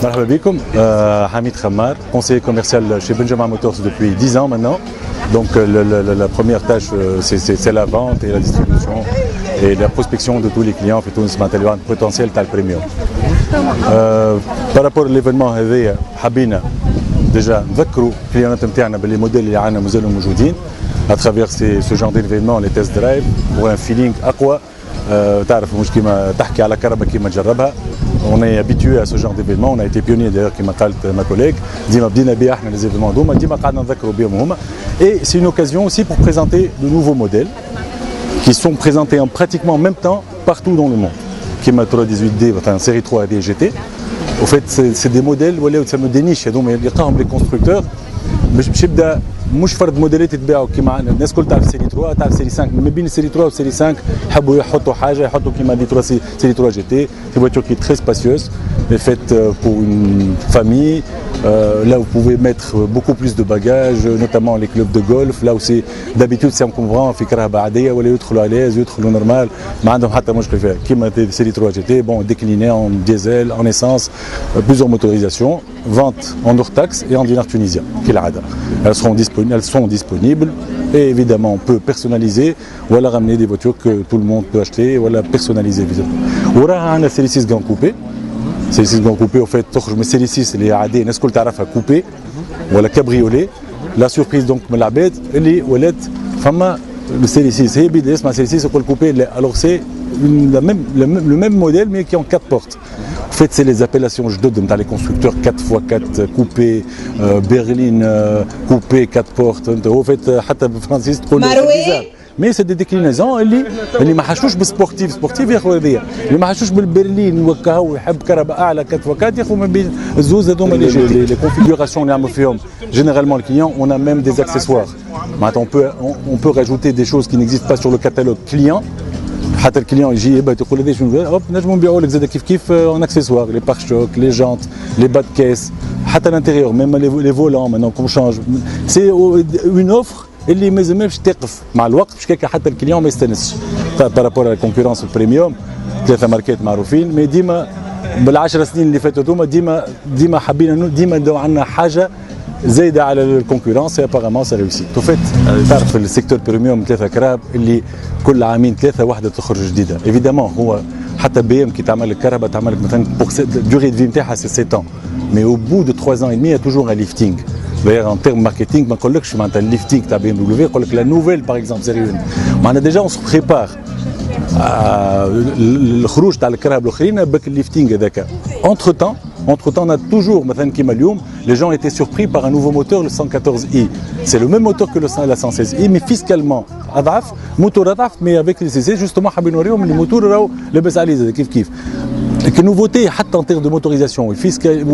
Marhaba bikoum, Hamid Khammar, conseiller commercial chez Benjamin Motors depuis 10 ans maintenant. Donc la première tâche c'est la vente et la distribution et la prospection de tous les clients في تونس معناتها اللي عندهم potentiel تاع البريميوم. Par rapport à l'événement هذايا حبينا déjà نذكروا الكليانات نتاعنا باللي موديل اللي عندنا مازالوا موجودين à travers ce genre d'événement les test drive pour un feeling اقوى. تعرف مش كيما تحكي على كهرباء كيما تجربها. On est habitué à ce genre d'événement, on a été pionnier d'ailleurs كما قالت ma collègue. ديما بدينا بها احنا les événements دوما ديما قعدنا نذكروا بهم هما. Et c'est une occasion aussi pour présenter de nouveaux modèles qui sont présentés en pratiquement en même temps partout dans le monde. كيما 318D, enfin série 3 et GT. Au fait c'est des modèles ولاو تسموا des niches هذوما يلقاهم les constructeurs باش يبدا مش فرد موديلات يتباعوا كيما عندنا الناس الكل تعرف سيري 3 تعرف سيري 5 ما بين السيري 3 والسيري 5 يحبوا يحطوا حاجه يحطوا كيما دي 3 سيري 3 GT c'est une voiture qui est très spacieuse faite pour une famille là vous pouvez mettre beaucoup plus de bagages notamment les clubs de golf là où c'est d'habitude c'est encombrant في كرهبه عاديه ولا يدخلوا عليه يدخلوا نورمال ما عندهم حتى مشكل فيها كيما سيري 3 GT bon décliné en diesel en essence plusieurs motorisations vente en hors taxe et en dinar tunisien كالعاده elles sont disponibles et évidemment on peut personnaliser voilà ramener des voitures que tout le monde peut acheter voilà personnaliser évidemment وراها عندنا série 6 Grand Coupé série 6 Grand Coupé en fait تخرج من série 6 اللي عاديه الناس الكل تعرفها كوبي ولا كابريولي لا سوربريز دونك من العباد اللي ولات فما série 6 هي بدي اسمها série 6 يقول كوبي لا alors c'est le même modèle mais qui est en 4 portes. En fait, c'est les appellations جدد نتاع les constructeurs 4x4 coupé, berline coupé 4 portes. En fait, حتى بالفرنسيس تقول mais c'est des déclinaisons اللي ما حاشوش بالسبورتيف سبورتيف ياخذوا هذيا اللي ما حاشوش بالبرلين وكاو يحب كهرباء اعلى 4x4 ياخذوا ما بين الزوز هذوما les configurations اللي نعملوا فيهم généralement le client on a même des accessoires. On peut rajouter des choses qui n'existent pas sur le catalogue client. حتى الكليون يجي يبغى يقول هذا شنو هوب نجموا نبيعوا لك زاد كيف اون اكسسوار لي بار شوك لي جانت لي با دو كيس حتى الانتيريور ميم لي فولون مانون كون شانج سي اون اوفر اللي مازال باش تقف مع الوقت باش كيكا حتى الكليون ما يستانسش بارابور على الكونكورونس البريميوم 3 ماركات معروفين مي ديما بالعشر سنين اللي فاتوا هذوما ديما حبينا ديما ندو عندنا حاجه زايده على الكونكورونس ابارامون سا ريوسي تو فيت تعرف السيكتور بريميوم 3 كراب اللي كل عامين 3 واحده تخرج جديده ايفيدامون هو حتى بي ام كي تعمل الكهرباء تعمل لك مثلا دوري دو في نتاعها سي 7 ans مي او بو دو 3 ans et demi il y a toujours un lifting. D'ailleurs en termes marketing ما نقولكش معناتها الليفتينغ تاع بي ام دبليو يقول لك لا نوفيل باغ اكزومبل سيري 1 معنا ديجا اون سو بريبار الخروج تاع الكرهب الاخرين بك الليفتينغ هذاك entre temps on a toujours مثلا كيما اليوم les gens étaient surpris par un nouveau moteur le 114i c'est le même moteur que la 116i mais fiscalement اضعف موتور اضعف mais avec les CC justement حابين نوريهم اللي الموتور راهو لاباس عليه كيف كنوفوتي حتى en termes de motorisation الفيسكال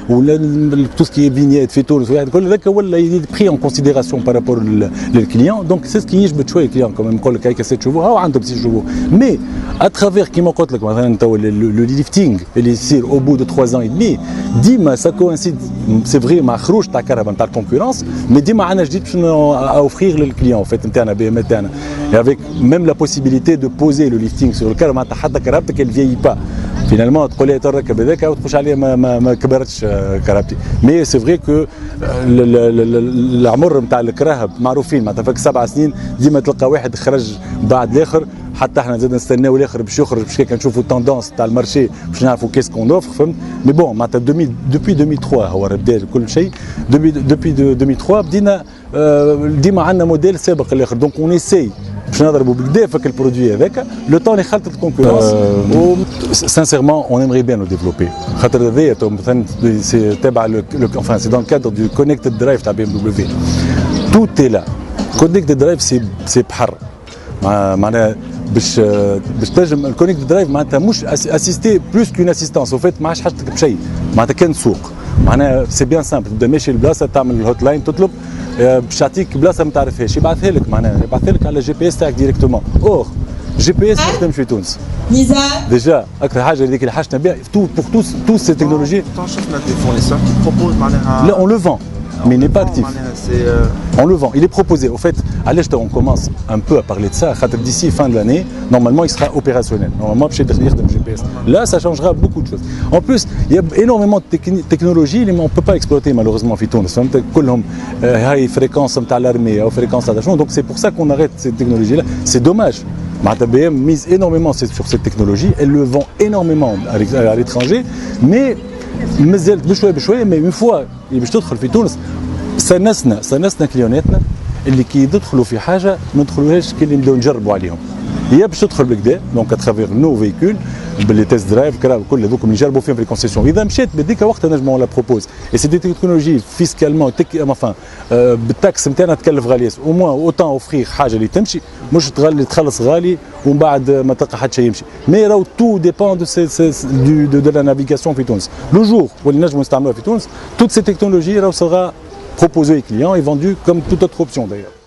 ولا tout ce qui est vignette في تونس كل ذاك ولا يدي pris en considération par rapport للكليون دونك سي سكي يجبد شويه الكليون كمان نقول لك هيك 7 شهور هو عنده 6 شهور مي اترافير كيما قلت لك مثلا تو لو ليفتينغ اللي يصير او بو دو 3 ans et demi ديما سا كوانسيد سي فري مع خروج تاع كهرباء نتاع الكونكورونس مي ديما عندنا جديد باش اوفرير للكليون فيت نتاعنا بي ام تاعنا avec même la possibilité de poser le lifting sur le كهرباء معناتها حتى كهربتك elle vieillit pas finalement تقول لي تركب هذاك وتخش عليه ما كبرتش كهربتي مي سي فري كو العمر نتاع الكراهب معروفين معناتها فك 7 سنين ديما تلقى واحد خرج بعد الاخر حتى احنا زاد نستناو الاخر باش يخرج باش كيك نشوفوا التوندونس تاع المارشي باش نعرفوا كيس كون اوفر فهمت مي بون معناتها دوبي 2003 هو بدا كل شيء دوبي 2003 بدينا ديما عندنا موديل سابق الاخر دونك اون اسي باش نضربوا بكدا فك البرودوي هذاك لو طون اللي خلطت الكونكورونس سانسيرمون اون ايمري بيان لو ديفلوبي خاطر هذايا مثلا سي تابع enfin c'est dans le cadre du connected drive تاع بي ام دبليو tout est là connected drive سي بحر معناها باش تنجم الكونكتد درايف معناتها مش اسيستي بلوس كون اسيستانس وفات ما عادش حاجتك بشيء معناتها كان تسوق معناها سي بيان سامبل تبدا ماشي البلاصه تعمل الهوت لاين تطلب باش يعطيك بلاصه ما تعرفهاش يبعثها لك معناها يبعثها لك على الجي بي اس تاعك ديريكتومون اور جي بي اس ما يخدمش في تونس ديجا اكثر حاجه هذيك اللي حاجتنا بها بور توس سي تكنولوجي شفنا دي فورنيسور كي بروبوز معناها لا اون لو فون mais il n'est pas actif. On le vend, il est proposé. Au fait, allez, on commence un peu à parler de ça. D'ici fin de l'année, normalement, il sera opérationnel. Normalement, chez le GPS. Là, ça changera beaucoup de choses. En plus, il y a énormément de technologies, mais on ne peut pas exploiter malheureusement en Tunis. High fréquence de l'armée, fréquence de. Donc c'est pour ça qu'on arrête cette technologie-là. C'est dommage. BM mise énormément sur cette technologie, elle le vend énormément à l'étranger, mais une fois باش تدخل في تونس سنسنا كليوناتنا اللي كي يدخلوا في حاجه ما ندخلوهاش كي اللي نبداو نجربوا عليهم. هي باش تدخل بالكدا دونك اترافير نو فيكول باللي تيست درايف كل هذوك اللي نجربوا فيهم في الكونسيسيون. اذا مشات بديك وقتها نجموا لا بروبوز اي سي دي تكنولوجي فيسكالمون enfin بالتاكس نتاعنا تكلف غالي او موان اوتان اوفرير حاجه اللي تمشي مش تخلص غالي ومن بعد ما تلقى حتى شيء يمشي. مي راهو تو ديبون دو لا نافيغاسيون في تونس. لو جور واللي نجموا نستعملوها في تونس توت سي تكنولوجي راهو سيغا proposé aux clients et vendu comme toute autre option d'ailleurs.